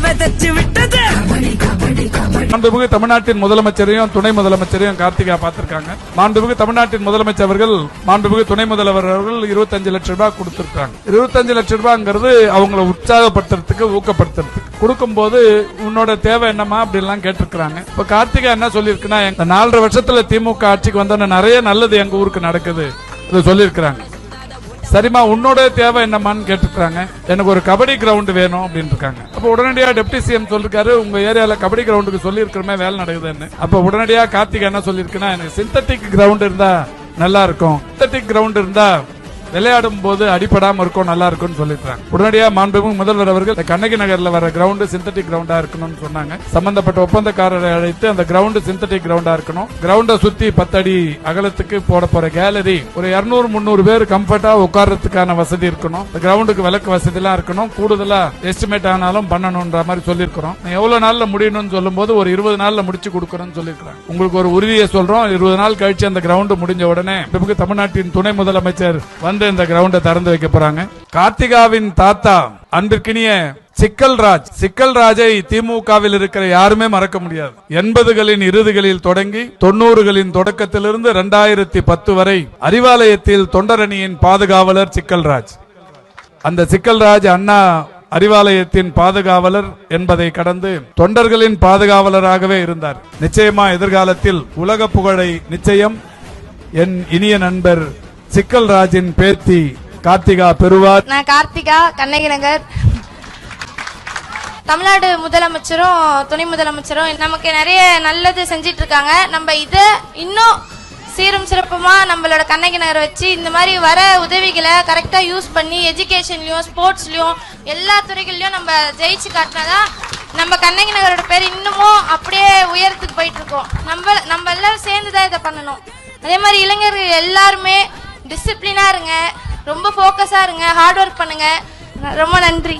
விதைச்சு விட்டது. மாண்புமிகு தமிழ்நாட்டின் முதலமைச்சரையும் துணை முதலமைச்சரையும் கார்த்திகா பார்த்திருக்காங்க. மாண்புமிகு தமிழ்நாட்டின் முதலமைச்சர் அவர்கள் மாண்புமிகு துணை முதல்வர் அவர்கள் 25 லட்சம் ரூபாய் கொடுத்திருக்காங்க. 25 லட்சம் ரூபாய்ங்கிறது அவங்களை உற்சாகப்படுத்துறதுக்கு ஊக்கப்படுத்துறதுக்கு கொடுக்கும் போது உன்னோட தேவை என்னமா அப்படி எல்லாம் கேட்டிருக்காங்க. இப்ப கார்த்திகா என்ன சொல்லிருக்குன்னா, 4.5 வருஷத்துல திமுக ஆட்சிக்கு வந்தோன்னு நிறைய நல்லது எங்க ஊருக்கு நடக்குது சொல்லிருக்காங்க. சரிமா, உன்னோட தேவை என்னமான்னு கேட்டுருக்காங்க. எனக்கு ஒரு கபடி கிரவுண்ட் வேணும் அப்படின்னு இருக்காங்க. அப்ப உடனடியா டெப்டி சிஎம் சொல்லிருக்காரு, உங்க ஏரியால கபடி கிரவுண்டுக்கு சொல்லி இருக்கிறமே வேலை நடக்குதுன்னு. அப்ப உடனடியா கார்த்திகா என்ன சொல்லிருக்குன்னா, எனக்கு சிந்தட்டிக் கிரவுண்ட் இருந்தா நல்லா இருக்கும், சிந்தட்டிக் கிரவுண்ட் இருந்தா விளையாடும் போது அடிப்படாம இருக்கும், நல்லா இருக்கும்னு சொல்லிருக்காங்க. உடனடியா மாண்புமிகு முதல்வர் அவர்கள் கண்ணகி நகர்ல வர கிரவுண்ட் சிந்தட்டிக் கிரவுண்டா இருக்கணும்னு சொன்னாங்க. சம்பந்தப்பட்ட ஒப்பந்தக்காரரை அழைத்து அந்த கிரவுண்ட் சிந்தட்டிக் கிரவுண்டா இருக்கணும். கிரவுண்டை சுத்தி 10 அடி அகலத்துக்கு போட போற கேலரி ஒரு 200-300 பேர் கம்ஃபர்ட்டா உட்கார்றதுக்கான வசதி இருக்கணும். கிரவுண்டுக்கு விளக்கு வசதி எல்லாம் இருக்கணும். கூடுதலா எஸ்டிமேட் ஆனாலும் பண்ணணும்ன்ற மாதிரி சொல்லிருக்கிறோம். எவ்வளவு நாள்ல முடியணும்னு சொல்லும் போது ஒரு 20 நாள்ல முடிச்சு கொடுக்கணும்னு சொல்லிருக்காங்க. உங்களுக்கு ஒரு உறுதியை சொல்றோம், 20 நாள் கழிச்சு அந்த கிரவுண்ட் முடிஞ்ச உடனே தமிழ்நாட்டின் துணை முதலமைச்சர் வந்து இந்த கிரவுண்டை திறந்து வைக்க போறாங்க. கார்த்திகாவின் தாத்தா அன்பிற்கினிய சிக்கல்ராஜை திமுகவில் இருக்கிற யாருமே மறக்க முடியாது. 80களின் இறுதிகளில் தொடங்கி 90களின் தொடக்கத்திலிருந்து 2010 வரை அறிவாலயத்தில் தொண்டரணியின் பாதுகாவலர் சிக்கல்ராஜ். அந்த சிக்கல்ராஜ் அண்ணா அறிவாலயத்தின் பாதுகாவலர் என்பதை கடந்து தொண்டர்களின் பாதுகாவலராகவே இருந்தார். நிச்சயமா எதிர்காலத்தில் உலக புகழை நிச்சயம் என் இனிய நண்பர் சிக்கல்ராஜின் பேத்தி கார்த்திகா பெறுவார். நான் கார்த்திகா, கண்ணகி நகர். தமிழ்நாடு முதலமைச்சரும் துணை முதலமைச்சரும் நமக்கு நிறைய நல்லது செஞ்சிட்டு இருக்காங்க. நம்ம இத இன்னும் சீரும் சிறப்புமா நம்மளோட கண்ணகி நகரை வச்சு இந்த மாதிரி வர உதவிகளை கரெக்டா யூஸ் பண்ணி எஜுகேஷன்லயும் ஸ்போர்ட்ஸ்லயும் எல்லா துறைகள்லயும் நம்ம ஜெயிச்சு காட்டினாதான் நம்ம கண்ணகி நகரோட பேர் இன்னமும் அப்படியே உயரத்துக்கு போயிட்டு இருக்கோம். நம்ம எல்லாரும் சேர்ந்துதான் இதை பண்ணணும். அதே மாதிரி இளைஞர்கள் எல்லாருமே டிசிப்ளினா இருங்க, ரொம்ப போக்கஸா இருங்க, ஹார்ட் ஒர்க் பண்ணுங்க. ரொம்ப நன்றி.